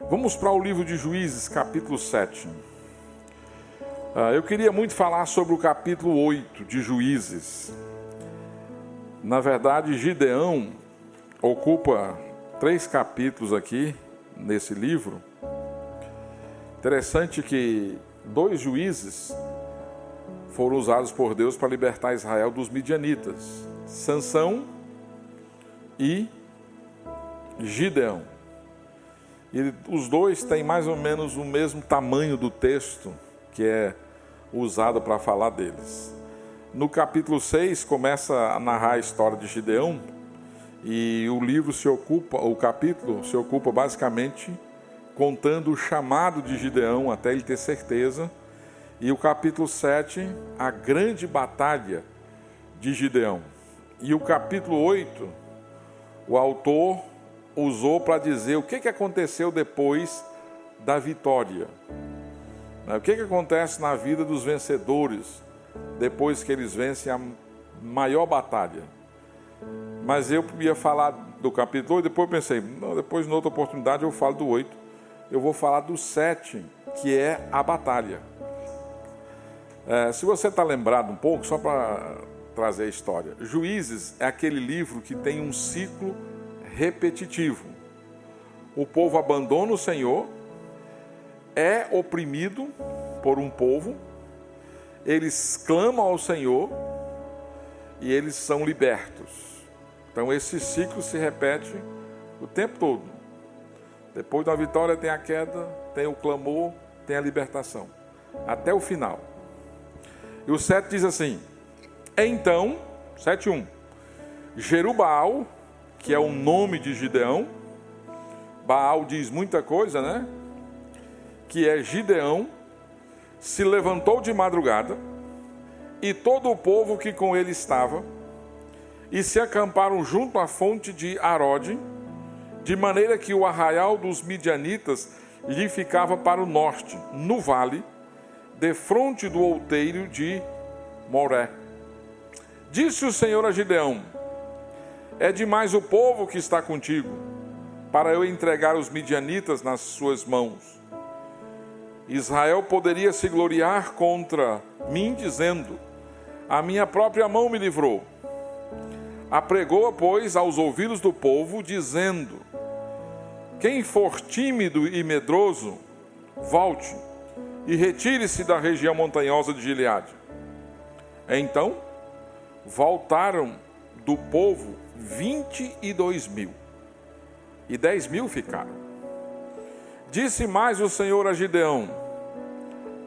Vamos para o livro de Juízes, capítulo 7. Eu queria muito falar sobre o capítulo 8 de Juízes. Na verdade, Gideão ocupa 3 capítulos aqui nesse livro. Interessante que 2 juízes foram usados por Deus para libertar Israel dos midianitas: Sansão e Gideão. E os dois têm mais ou menos o mesmo tamanho do texto que é usado para falar deles. No capítulo 6 começa a narrar a história de Gideão, e o capítulo se ocupa basicamente contando o chamado de Gideão até ele ter certeza, e o capítulo 7, a grande batalha de Gideão. E o capítulo 8, o autor usou para dizer o que aconteceu depois da vitória. O que acontece na vida dos vencedores depois que eles vencem a maior batalha. Mas eu ia falar do capítulo 8, depois eu pensei, depois, em outra oportunidade, eu falo do 8. Eu vou falar do 7, que é a batalha. Se você está lembrado um pouco, só para trazer a história. Juízes é aquele livro que tem um ciclo repetitivo. O povo abandona o Senhor, é oprimido por um povo, eles clamam ao Senhor e eles são libertos. Então esse ciclo se repete o tempo todo. Depois da vitória tem a queda, tem o clamor, tem a libertação, até o final. E o 7 diz assim: então, 7:1, Jerubbaal, que é o nome de Gideão, Baal diz muita coisa, né? Que é Gideão, se levantou de madrugada, e todo o povo que com ele estava, e se acamparam junto à fonte de Arode, de maneira que o arraial dos midianitas lhe ficava para o norte, no vale, defronte do outeiro de Moré. Disse o Senhor a Gideão: é demais o povo que está contigo, para eu entregar os midianitas nas suas mãos. Israel poderia se gloriar contra mim, dizendo: a minha própria mão me livrou. Apregou-a, pois, aos ouvidos do povo, dizendo: quem for tímido e medroso, volte e retire-se da região montanhosa de Gileade. Então voltaram do povo 22.000, e 10.000 ficaram. Disse mais o Senhor a Gideão: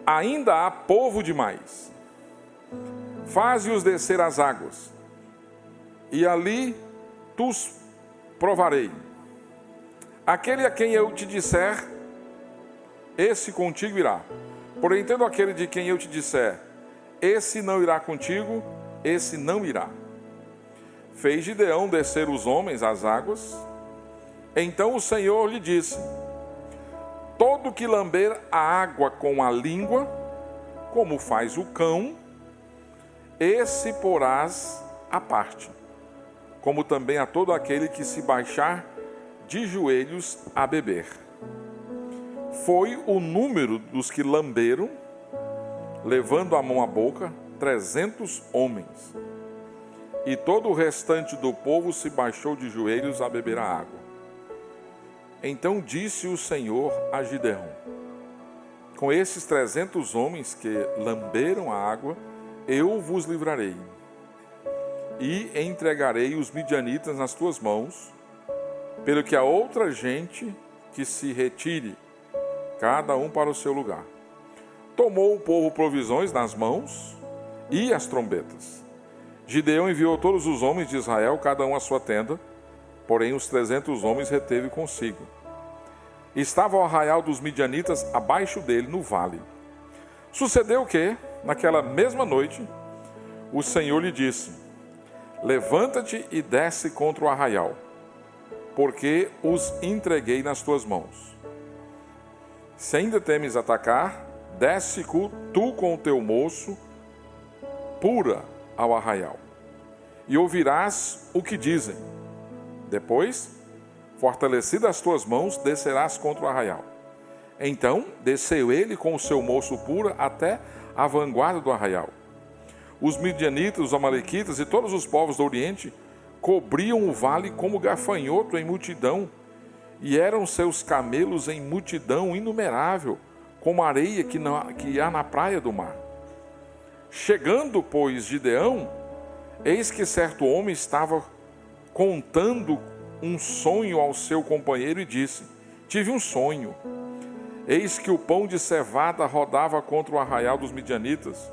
ainda há povo demais. Faze-os descer às águas, e ali os provarei. Aquele a quem eu te disser, esse contigo irá. Porém, tendo aquele de quem eu te disser, esse não irá contigo, esse não irá. Fez Gideão descer os homens às águas. Então o Senhor lhe disse: todo que lamber a água com a língua, como faz o cão, esse porás à parte, como também a todo aquele que se baixar de joelhos a beber. Foi o número dos que lamberam, levando a mão à boca, 300 homens. E todo o restante do povo se baixou de joelhos a beber a água. Então disse o Senhor a Gideão: com esses 300 homens que lamberam a água, eu vos livrarei, e entregarei os midianitas nas tuas mãos, pelo que a outra gente que se retire, cada um para o seu lugar. Tomou o povo provisões nas mãos e as trombetas. Gideão enviou todos os homens de Israel, cada um à sua tenda, porém os 300 homens reteve consigo. Estava o arraial dos midianitas abaixo dele no vale. Sucedeu que, naquela mesma noite, o Senhor lhe disse: levanta-te e desce contra o arraial, porque os entreguei nas tuas mãos. Se ainda temes atacar, desce tu com o teu moço, pura ao arraial, e ouvirás o que dizem. Depois fortalecidas as tuas mãos, descerás contra o arraial. Então desceu ele com o seu moço puro até a vanguarda do arraial. Os midianitas, os amalequitas e todos os povos do Oriente cobriam o vale como gafanhoto em multidão, e eram seus camelos em multidão inumerável, como a areia que há na praia do mar. Chegando, pois, Gideão, eis que certo homem estava contando um sonho ao seu companheiro e disse: tive um sonho. Eis que o pão de cevada rodava contra o arraial dos midianitas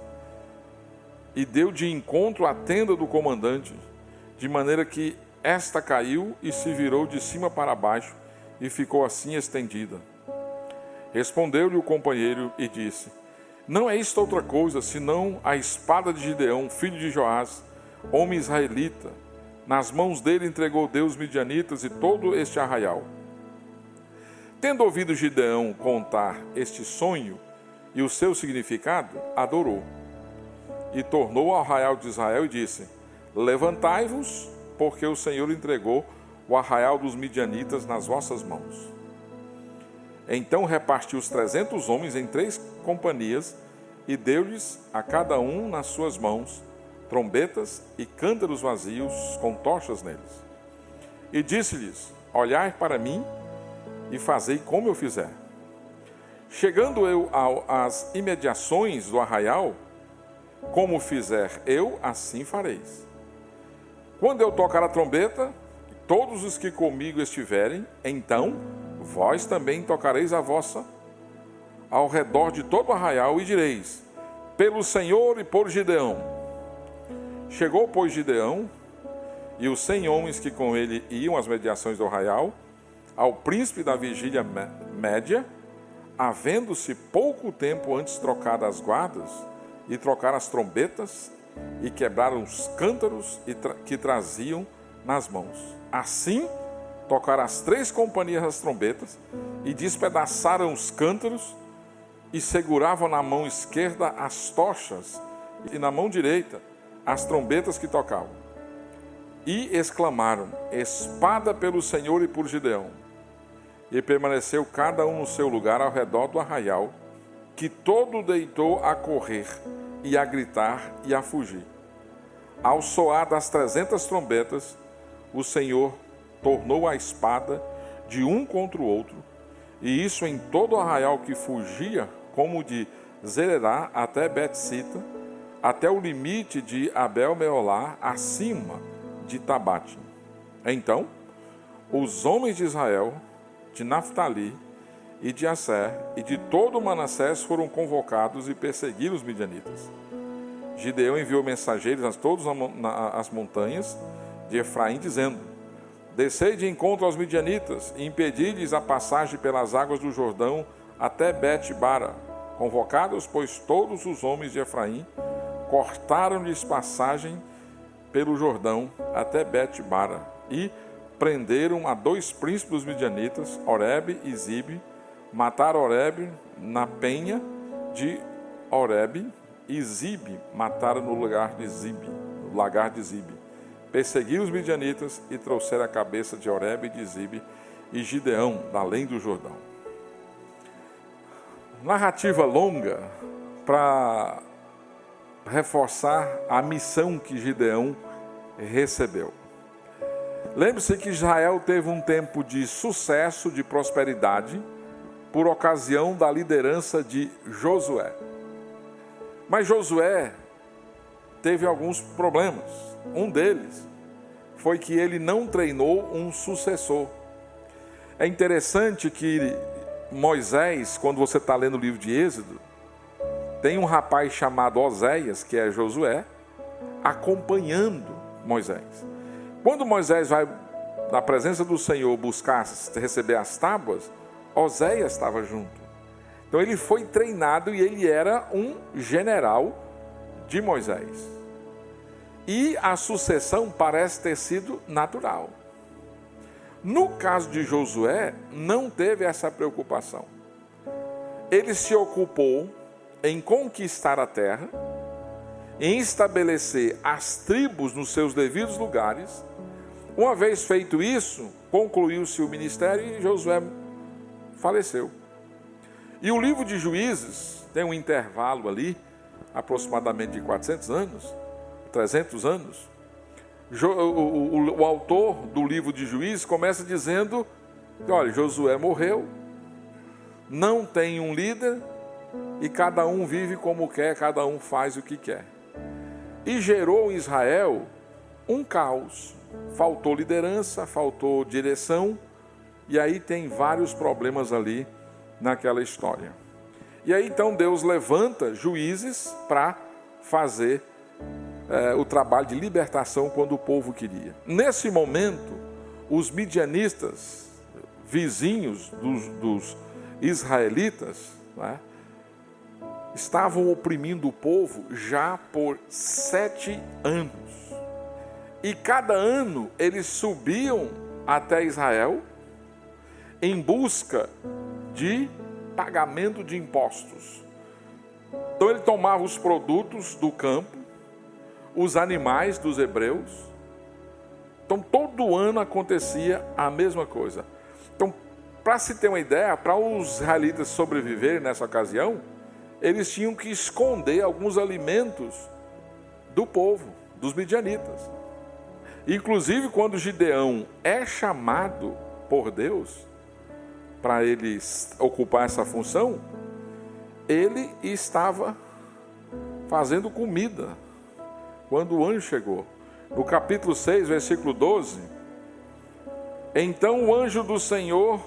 e deu de encontro à tenda do comandante, de maneira que esta caiu e se virou de cima para baixo e ficou assim estendida. Respondeu-lhe o companheiro e disse: não é isto outra coisa, senão a espada de Gideão, filho de Joás, homem israelita. Nas mãos dele entregou Deus os midianitas e todo este arraial. Tendo ouvido Gideão contar este sonho e o seu significado, adorou. E tornou ao arraial de Israel e disse: levantai-vos, porque o Senhor entregou o arraial dos midianitas nas vossas mãos. Então repartiu os 300 homens em 3 companhias e deu-lhes a cada um nas suas mãos trombetas e cântaros vazios com tochas neles. E disse-lhes: olhai para mim e fazei como eu fizer. Chegando eu às imediações do arraial, como fizer eu, assim fareis. Quando eu tocar a trombeta, todos os que comigo estiverem, então vós também tocareis a vossa ao redor de todo o arraial e direis: pelo Senhor e por Gideão. Chegou, pois, Gideão e os 100 homens que com ele iam às mediações do arraial, ao príncipe da vigília média, havendo-se pouco tempo antes trocado as guardas, e trocaram as trombetas, e quebraram os cântaros que traziam nas mãos. Assim, tocaram as 3 companhias as trombetas, e despedaçaram os cântaros, e seguravam na mão esquerda as tochas, e na mão direita as trombetas que tocavam. E exclamaram: espada pelo Senhor e por Gideão. E permaneceu cada um no seu lugar ao redor do arraial, que todo deitou a correr, e a gritar, e a fugir. Ao soar das 300 trombetas, o Senhor tornou a espada de um contra o outro, e isso em todo o arraial que fugia, como de Zererá até Bet-sita, até o limite de Abel-meolá, acima de Tabate. Então, os homens de Israel, de Naftali e de Asser e de todo Manassés foram convocados e perseguiram os midianitas. Gideão enviou mensageiros a todas as montanhas de Efraim, dizendo: descei de encontro aos midianitas e impedi-lhes a passagem pelas águas do Jordão até Bet-bara. Convocados, pois, todos os homens de Efraim, cortaram-lhes passagem pelo Jordão até Bet-bara e prenderam a 2 príncipes dos midianitas, Oreb e Zibe, mataram Oreb na penha de Oreb e Zibe mataram no lagar de Zibe. Perseguiram os midianitas e trouxeram a cabeça de Oreb e de Zibe e Gideão da além do Jordão. Narrativa longa para reforçar a missão que Gideão recebeu. Lembre-se que Israel teve um tempo de sucesso, de prosperidade, por ocasião da liderança de Josué. Mas Josué teve alguns problemas. Um deles foi que ele não treinou um sucessor. É interessante que Moisés, quando você está lendo o livro de Êxodo, tem um rapaz chamado Oséias, que é Josué, acompanhando Moisés. Quando Moisés vai na presença do Senhor buscar receber as tábuas, Oséias estava junto. Então ele foi treinado e ele era um general de Moisés. E a sucessão parece ter sido natural. No caso de Josué, não teve essa preocupação. Ele se ocupou em conquistar a terra, em estabelecer as tribos nos seus devidos lugares, Uma vez feito isso, concluiu-se o ministério e Josué faleceu. E o livro de Juízes tem um intervalo ali, aproximadamente de 400 anos, 300 anos. O autor do livro de Juízes começa dizendo que, olha, Josué morreu, não tem um líder e cada um vive como quer, cada um faz o que quer. E gerou em Israel um caos. Faltou liderança, faltou direção, e aí tem vários problemas ali naquela história. E aí então Deus levanta juízes para fazer o trabalho de libertação quando o povo queria. Nesse momento, os midianistas, vizinhos dos israelitas, né, estavam oprimindo o povo já por 7 anos. E cada ano eles subiam até Israel em busca de pagamento de impostos. Então ele tomava os produtos do campo, os animais dos hebreus. Então todo ano acontecia a mesma coisa. Então, para se ter uma ideia, para os israelitas sobreviverem nessa ocasião, eles tinham que esconder alguns alimentos do povo, dos midianitas. Inclusive, quando Gideão é chamado por Deus para ele ocupar essa função, ele estava fazendo comida quando o anjo chegou. No capítulo 6, versículo 12, então o anjo do Senhor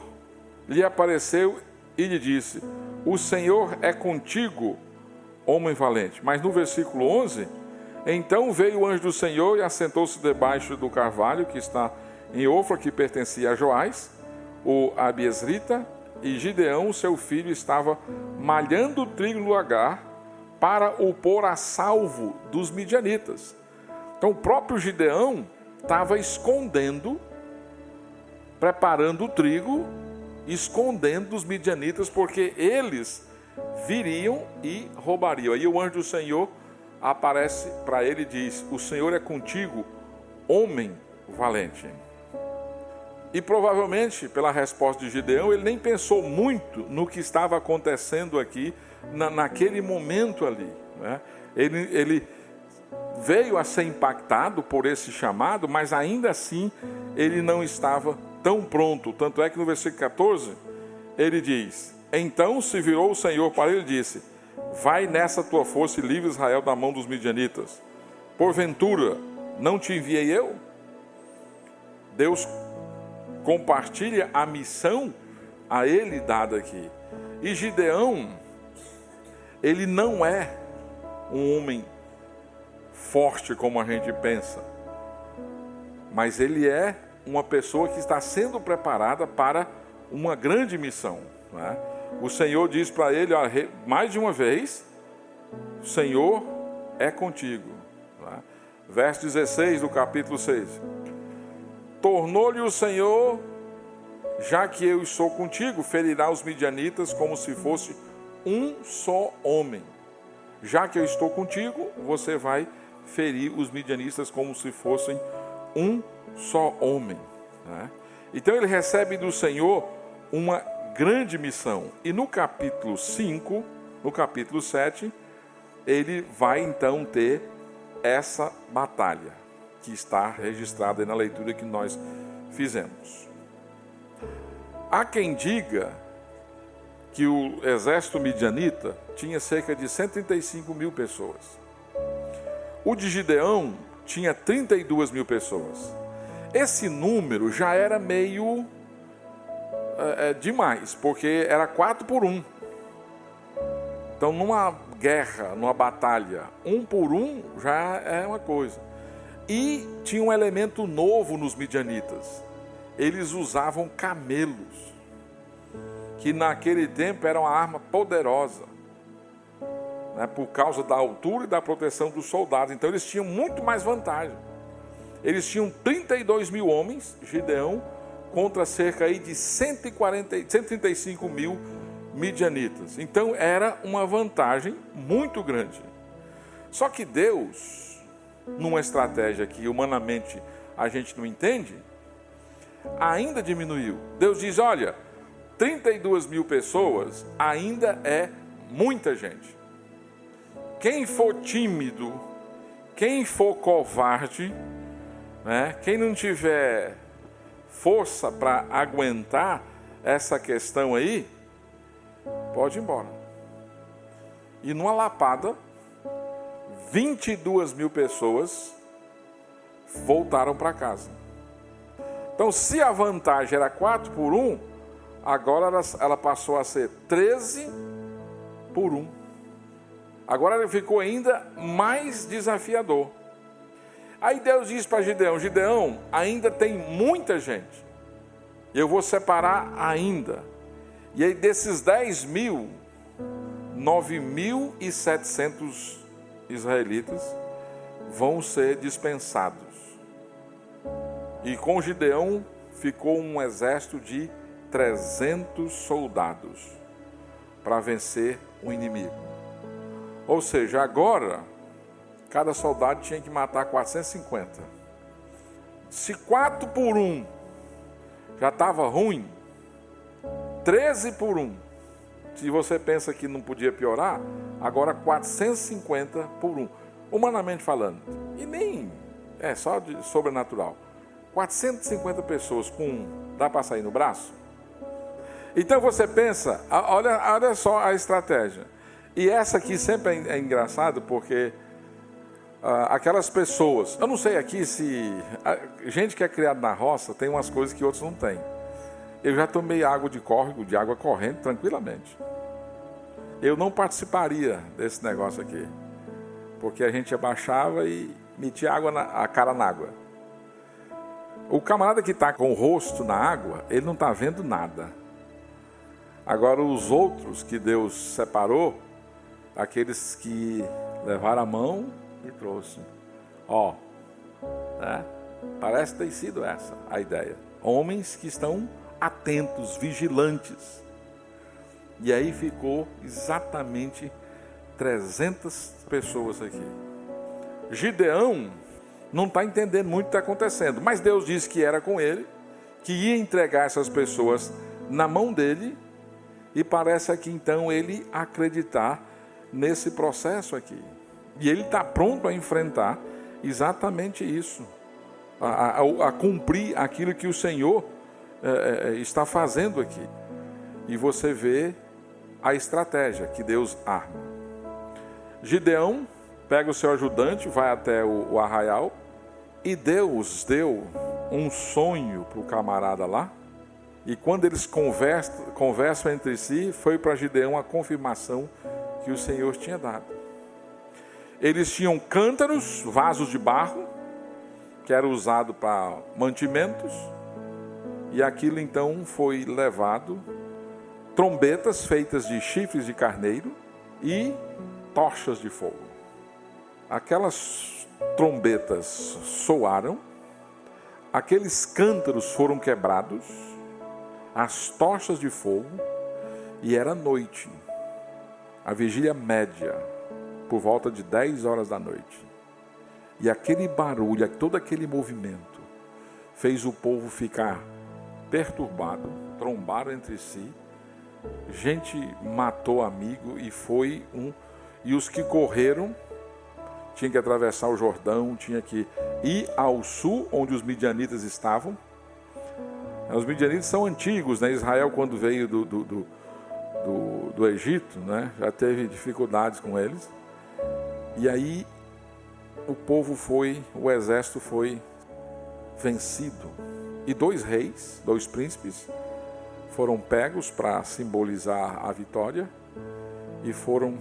lhe apareceu e lhe disse: o Senhor é contigo, homem valente. Mas no versículo 11, então veio o anjo do Senhor e assentou-se debaixo do carvalho que está em Ofra, que pertencia a Joás, o Abiesrita, e Gideão, seu filho, estava malhando o trigo no lagar para o pôr a salvo dos midianitas. Então o próprio Gideão estava escondendo, preparando o trigo, escondendo dos midianitas, porque eles viriam e roubariam. Aí o anjo do Senhor aparece para ele e diz: o Senhor é contigo, homem valente. E provavelmente, pela resposta de Gideão, ele nem pensou muito no que estava acontecendo aqui, naquele momento ali, né? Ele veio a ser impactado por esse chamado, mas ainda assim ele não estava tão pronto. Tanto é que no versículo 14, ele diz: então se virou o Senhor para ele e disse: vai nessa tua força e livre Israel da mão dos midianitas. Porventura, não te enviei eu? Deus compartilha a missão a ele dada aqui. E Gideão, ele não é um homem forte como a gente pensa, mas ele é uma pessoa que está sendo preparada para uma grande missão, né? O Senhor diz para ele, olha, mais de uma vez: o Senhor é contigo, né? Verso 16 do capítulo 6. Tornou-lhe o Senhor: já que eu estou contigo, ferirá os midianitas como se fosse um só homem. Já que eu estou contigo, você vai ferir os midianitas como se fossem um só homem, né? Então ele recebe do Senhor uma grande missão. E no capítulo 5, no capítulo 7, ele vai então ter essa batalha que está registrada na leitura que nós fizemos. Há quem diga que o exército midianita tinha cerca de 135 mil pessoas. O de Gideão tinha 32 mil pessoas. Esse número já era meio demais, porque era 4 por 1. Então, numa guerra, numa batalha, 1 por 1 já é uma coisa. E tinha um elemento novo nos midianitas: eles usavam camelos, que naquele tempo era uma arma poderosa, né, por causa da altura e da proteção dos soldados. Então eles tinham muito mais vantagem. Eles tinham 32 mil homens, Gideão, contra cerca aí de 135 mil midianitas. Então era uma vantagem muito grande. Só que Deus, numa estratégia que humanamente a gente não entende, ainda diminuiu. Deus diz, olha, 32 mil pessoas ainda é muita gente. Quem for tímido, quem for covarde, né, quem não tiver força para aguentar essa questão aí, pode ir embora. E numa lapada, 22 mil pessoas voltaram para casa. Então, se a vantagem era 4-1, agora ela passou a ser 13-1. Agora ele ficou ainda mais desafiador. Aí Deus diz para Gideão, Gideão, ainda tem muita gente. Eu vou separar ainda. E aí desses 10 mil, 9.700 israelitas vão ser dispensados. E com Gideão ficou um exército de 300 soldados para vencer o inimigo. Ou seja, agora cada soldado tinha que matar 450. Se 4-1 já estava ruim, 13-1, se você pensa que não podia piorar, agora 450-1, humanamente falando. E nem é só de sobrenatural. 450 pessoas dá para sair no braço? Então você pensa, olha só a estratégia. E essa aqui sempre é engraçado porque aquelas pessoas, eu não sei aqui se gente que é criada na roça tem umas coisas que outros não têm. Eu já tomei água de córrego, de água corrente, tranquilamente. Eu não participaria desse negócio aqui, porque a gente abaixava e metia a cara na água. O camarada que está com o rosto na água, ele não está vendo nada. Agora os outros que Deus separou, aqueles que levaram a mão e trouxe. Né? Parece ter sido essa a ideia. Homens que estão atentos, vigilantes. E aí ficou exatamente 300 pessoas aqui. Gideão não está entendendo muito o que está acontecendo, mas Deus disse que era com ele, que ia entregar essas pessoas na mão dele, e parece aqui então ele acreditar nesse processo aqui. E ele está pronto a enfrentar exatamente isso, a cumprir aquilo que o Senhor está fazendo aqui. E você vê a estratégia que Deus arma. Gideão pega o seu ajudante, vai até o arraial, e Deus deu um sonho para o camarada lá. E quando eles conversam entre si, foi para Gideão a confirmação que o Senhor tinha dado. Eles tinham cântaros, vasos de barro, que era usado para mantimentos, e aquilo então foi levado, trombetas feitas de chifres de carneiro e tochas de fogo. Aquelas trombetas soaram, aqueles cântaros foram quebrados, as tochas de fogo, e era noite, a vigília média, por volta de 10 horas da noite. E aquele barulho, todo aquele movimento, fez o povo ficar perturbado, trombaram entre si, gente matou amigo e os que correram tinham que atravessar o Jordão, tinha que ir ao sul, onde os midianitas estavam. Os midianitas são antigos, né? Israel, quando veio do Egito, né? Já teve dificuldades com eles. E aí o exército foi vencido. E 2 reis, 2 príncipes, foram pegos para simbolizar a vitória e foram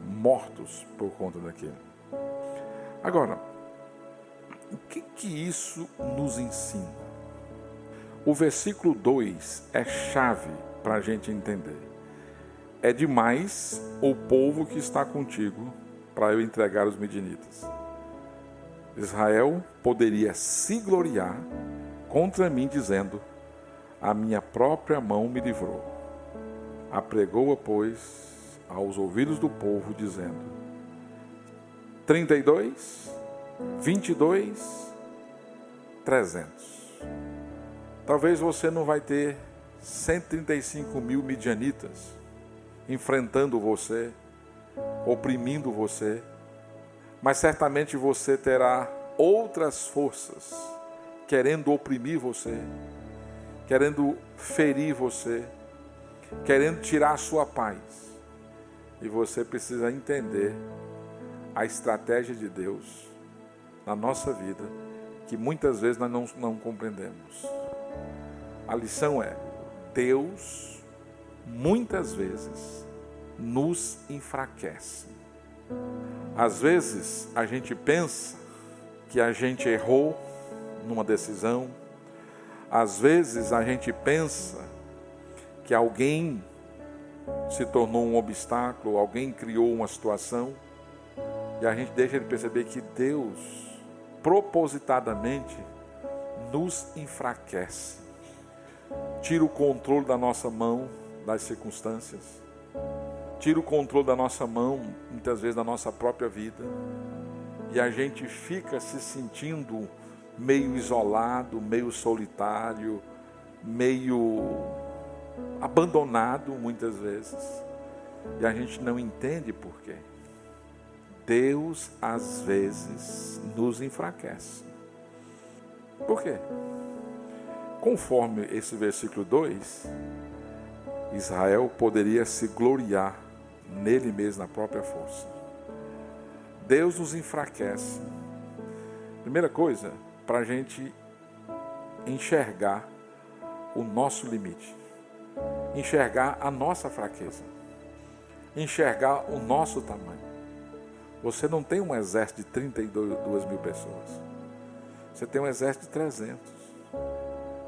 mortos por conta daquilo. Agora, o que isso nos ensina? O versículo 2 é chave para a gente entender. É demais o povo que está contigo para eu entregar os midianitas. Israel poderia se gloriar contra mim, dizendo: a minha própria mão me livrou. Apregou-a, pois, aos ouvidos do povo, dizendo: 32, 22, 300. Talvez você não vai ter 135 mil midianitas enfrentando você, oprimindo você, mas certamente você terá outras forças querendo oprimir você, querendo ferir você, querendo tirar a sua paz. E você precisa entender a estratégia de Deus na nossa vida, que muitas vezes nós não compreendemos. A lição é: Deus muitas vezes nos enfraquece. Às vezes a gente pensa que a gente errou numa decisão. Às vezes a gente pensa que alguém se tornou um obstáculo, alguém criou uma situação, e a gente deixa de perceber que Deus propositadamente nos enfraquece. Tira o controle da nossa mão das circunstâncias, tira o controle da nossa mão, muitas vezes, da nossa própria vida, e a gente fica se sentindo meio isolado, meio solitário, meio abandonado muitas vezes, e a gente não entende por quê. Deus às vezes nos enfraquece. Por quê? Conforme esse versículo 2, Israel poderia se gloriar nele mesmo, na própria força. Deus nos enfraquece. Primeira coisa, para a gente enxergar o nosso limite, enxergar a nossa fraqueza, enxergar o nosso tamanho. Você não tem um exército de 32 mil pessoas, você tem um exército de 300.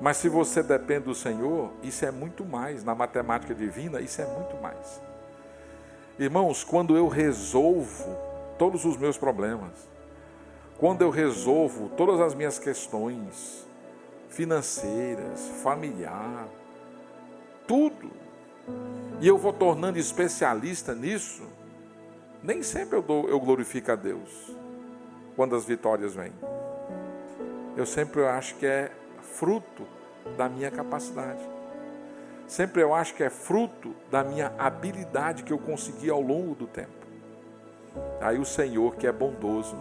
Mas se você depende do Senhor, isso é muito mais. Na matemática divina, isso é muito mais. Irmãos, quando eu resolvo todos os meus problemas, quando eu resolvo todas as minhas questões financeiras, familiar, tudo, e eu vou tornando especialista nisso, nem sempre eu glorifico a Deus quando as vitórias vêm. Eu sempre acho que é fruto da minha capacidade. Sempre eu acho que é fruto da minha habilidade que eu consegui ao longo do tempo. Aí o Senhor, que é bondoso,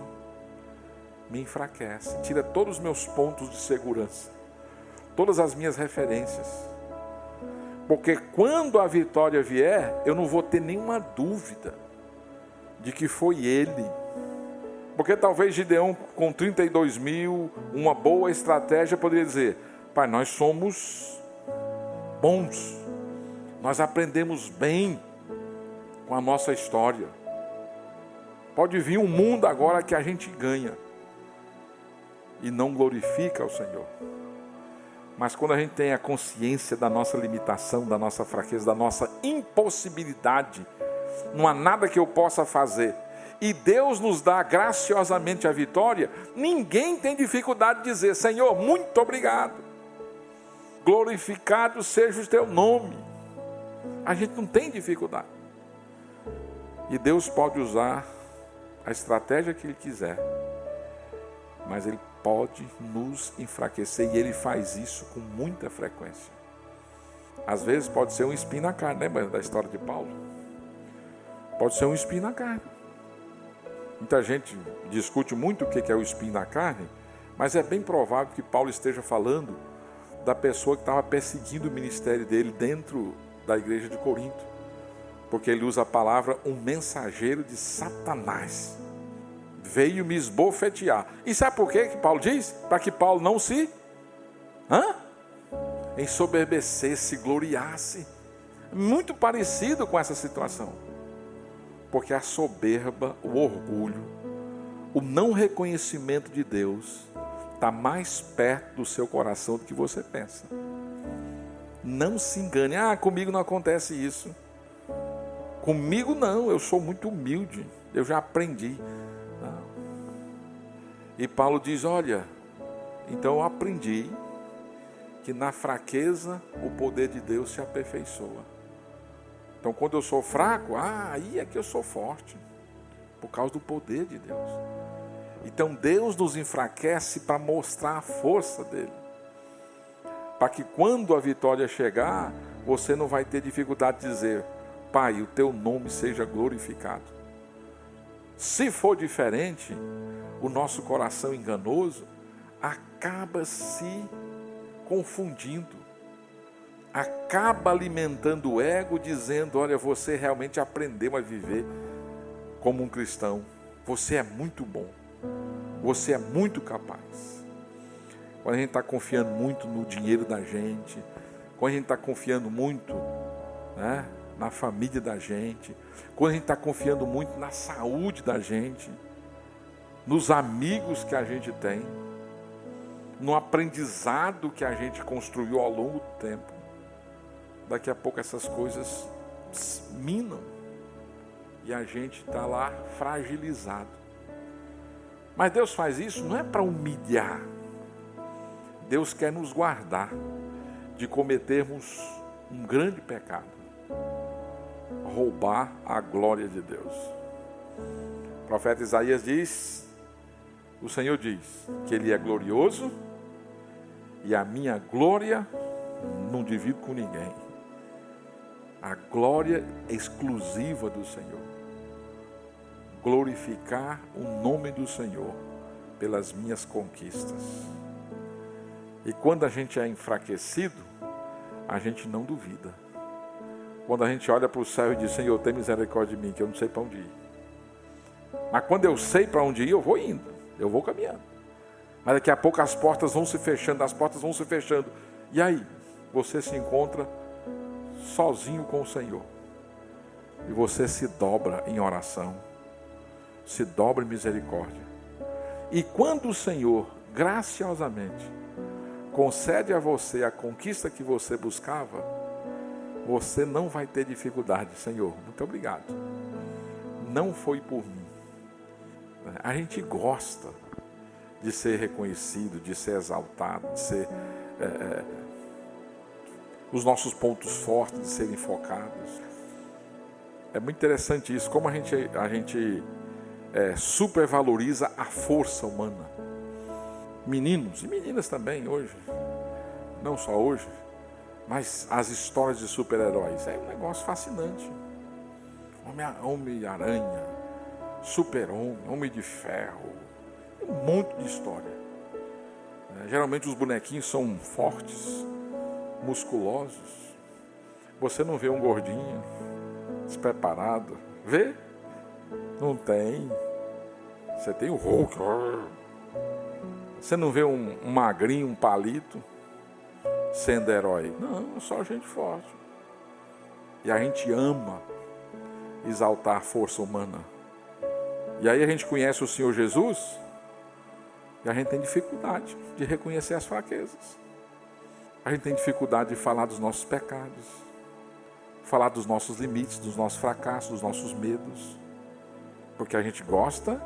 me enfraquece, tira todos os meus pontos de segurança, todas as minhas referências. Porque quando a vitória vier, eu não vou ter nenhuma dúvida de que foi Ele. Porque talvez Gideão, com 32 mil, uma boa estratégia, poderia dizer: Pai, nós somos bons, nós aprendemos bem com a nossa história. Pode vir um mundo agora que a gente ganha e não glorifica ao Senhor. Mas quando a gente tem a consciência da nossa limitação, da nossa fraqueza, da nossa impossibilidade, não há nada que eu possa fazer, e Deus nos dá graciosamente a vitória, ninguém tem dificuldade de dizer: Senhor, muito obrigado, glorificado seja o teu nome. A gente não tem dificuldade. E Deus pode usar a estratégia que Ele quiser, mas Ele pode nos enfraquecer, e Ele faz isso com muita frequência. Às vezes pode ser um espinho na carne, lembra da história de Paulo? Pode ser um espinho na carne. Muita gente discute muito o que é o espinho na carne, mas é bem provável que Paulo esteja falando da pessoa que estava perseguindo o ministério dele dentro da igreja de Corinto, porque ele usa a palavra um mensageiro de Satanás. Veio me esbofetear. E sabe por quê que Paulo diz? Para que Paulo não se ensoberbecesse, se gloriasse. Muito parecido com essa situação. Porque a soberba, o orgulho, o não reconhecimento de Deus está mais perto do seu coração do que você pensa. Não se engane. Comigo não acontece isso. Comigo não, eu sou muito humilde. Eu já aprendi. Não. E Paulo diz: olha, então eu aprendi que na fraqueza o poder de Deus se aperfeiçoa. Então quando eu sou fraco, aí é que eu sou forte, por causa do poder de Deus. Então Deus nos enfraquece para mostrar a força dele. Para que quando a vitória chegar, você não vai ter dificuldade de dizer: Pai, o teu nome seja glorificado. Se for diferente, o nosso coração enganoso acaba se confundindo. Acaba alimentando o ego, dizendo: olha, você realmente aprendeu a viver como um cristão. Você é muito bom. Você é muito capaz. Quando a gente está confiando muito no dinheiro da gente, quando a gente está confiando muito, né, na família da gente, quando a gente está confiando muito na saúde da gente, nos amigos que a gente tem, no aprendizado que a gente construiu ao longo do tempo, daqui a pouco essas coisas minam e a gente está lá fragilizado. Mas Deus faz isso não é para humilhar. Deus quer nos guardar de cometermos um grande pecado: roubar a glória de Deus. O profeta Isaías diz, o Senhor diz, que Ele é glorioso e a minha glória não divido com ninguém. A glória é exclusiva do Senhor. Glorificar o nome do Senhor pelas minhas conquistas. E quando a gente é enfraquecido, a gente não duvida. Quando a gente olha para o céu e diz: Senhor, tem misericórdia de mim, que eu não sei para onde ir. Mas quando eu sei para onde ir, eu vou indo, eu vou caminhando. Mas daqui a pouco as portas vão se fechando, E aí, você se encontra sozinho com o Senhor. E você se dobra em oração, se dobra em misericórdia. E quando o Senhor, graciosamente, concede a você a conquista que você buscava, você não vai ter dificuldade. Senhor, muito obrigado. Não foi por mim. A gente gosta de ser reconhecido, de ser exaltado, de ser os nossos pontos fortes de serem focados. É muito interessante isso, como a gente supervaloriza a força humana. Meninos e meninas também hoje, não só hoje, mas as histórias de super-heróis, é um negócio fascinante. Homem-Aranha, Super-Homem, Homem de Ferro, um monte de história. Geralmente os bonequinhos são fortes, musculosos. Você não vê um gordinho, despreparado. Vê? Não tem. Você tem o Hulk. Você não vê um magrinho, um palito, sendo herói. Não, é só gente forte. E a gente ama exaltar a força humana. E aí a gente conhece o Senhor Jesus e a gente tem dificuldade de reconhecer as fraquezas. A gente tem dificuldade de falar dos nossos pecados, falar dos nossos limites, dos nossos fracassos, dos nossos medos. Porque a gente gosta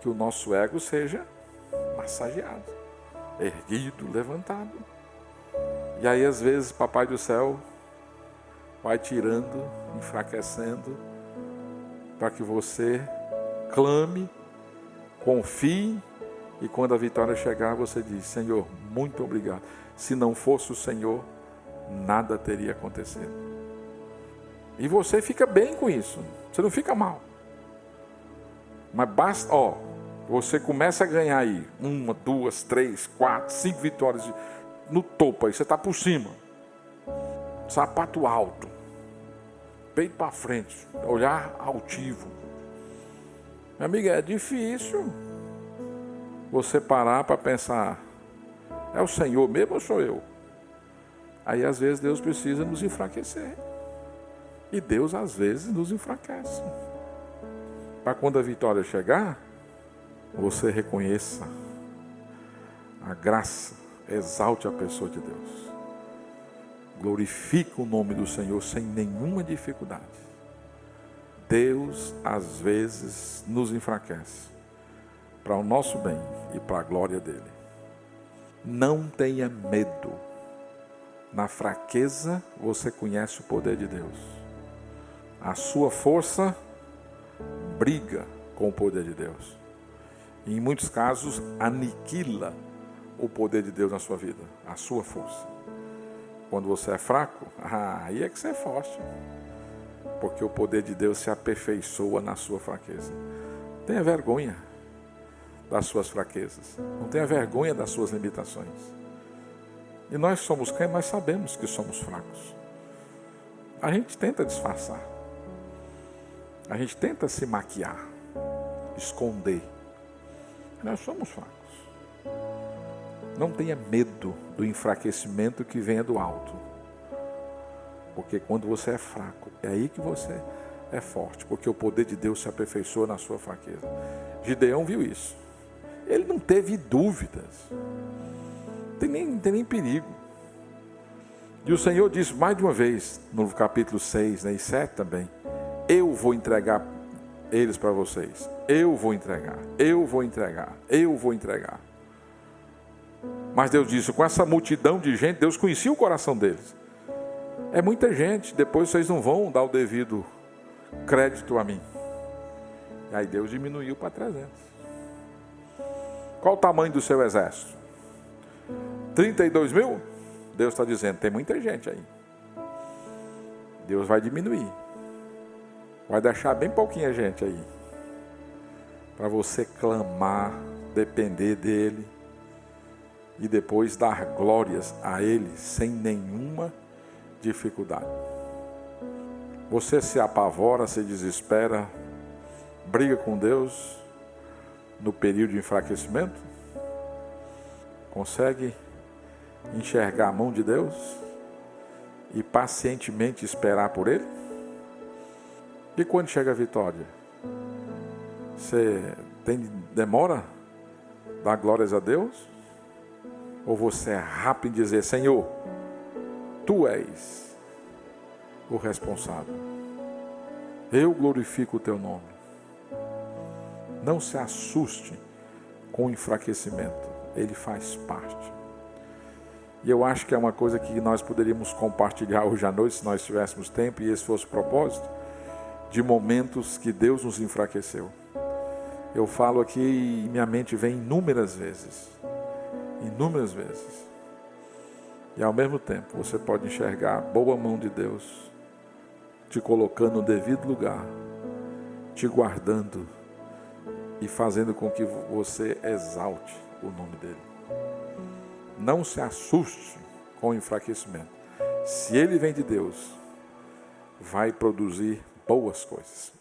que o nosso ego seja massageado, erguido, levantado. E aí às vezes Papai do Céu vai tirando, enfraquecendo, para que você clame, confie, e quando a vitória chegar você diz: Senhor, muito obrigado. Se não fosse o Senhor, nada teria acontecido. E você fica bem com isso, você não fica mal. Mas basta, você começa a ganhar aí 1, 2, 3, 4, 5 vitórias no topo aí, você está por cima. Sapato alto, peito para frente, olhar altivo. Minha amiga, é difícil você parar para pensar: é o Senhor mesmo ou sou eu? Aí às vezes Deus precisa nos enfraquecer. E Deus às vezes nos enfraquece. Para quando a vitória chegar, você reconheça a graça, exalte a pessoa de Deus. Glorifique o nome do Senhor sem nenhuma dificuldade. Deus às vezes nos enfraquece para o nosso bem e para a glória dele. Não tenha medo. Na fraqueza você conhece o poder de Deus. A sua força briga com o poder de Deus. E em muitos casos aniquila o poder de Deus na sua vida, a sua força. Quando você é fraco, aí é que você é forte. Porque o poder de Deus se aperfeiçoa na sua fraqueza. Tenha vergonha das suas fraquezas. Não tenha vergonha das suas limitações. E nós somos quem? Nós sabemos que somos fracos. A gente tenta disfarçar. A gente tenta se maquiar, esconder. Nós somos fracos. Não tenha medo do enfraquecimento que venha do alto. Porque quando você é fraco, é aí que você é forte. Porque o poder de Deus se aperfeiçoa na sua fraqueza. Gideão viu isso. Ele não teve dúvidas. Não tem nem perigo. E o Senhor disse mais de uma vez, no capítulo 6, e 7 também, eu vou entregar eles para vocês. Eu vou entregar. Eu vou entregar. Eu vou entregar. Mas Deus disse, com essa multidão de gente, Deus conhecia o coração deles. É muita gente, depois vocês não vão dar o devido crédito a mim. E aí Deus diminuiu para 300. Qual o tamanho do seu exército? 32 mil? Deus está dizendo, tem muita gente aí. Deus vai diminuir. Vai deixar bem pouquinha gente aí. Para você clamar, depender dele. E depois dar glórias a Ele sem nenhuma dificuldade. Você se apavora, se desespera, briga com Deus no período de enfraquecimento? Consegue enxergar a mão de Deus e pacientemente esperar por Ele? E quando chega a vitória? Você demora dar glórias a Deus? Ou você é rápido em dizer, Senhor, Tu és o responsável. Eu glorifico o Teu nome. Não se assuste com o enfraquecimento. Ele faz parte. E eu acho que é uma coisa que nós poderíamos compartilhar hoje à noite, se nós tivéssemos tempo, e esse fosse o propósito, de momentos que Deus nos enfraqueceu. Eu falo aqui e minha mente vem inúmeras vezes. Inúmeras vezes. E ao mesmo tempo você pode enxergar a boa mão de Deus te colocando no devido lugar, te guardando e fazendo com que você exalte o nome dele. Não se assuste com o enfraquecimento. Se ele vem de Deus, vai produzir boas coisas.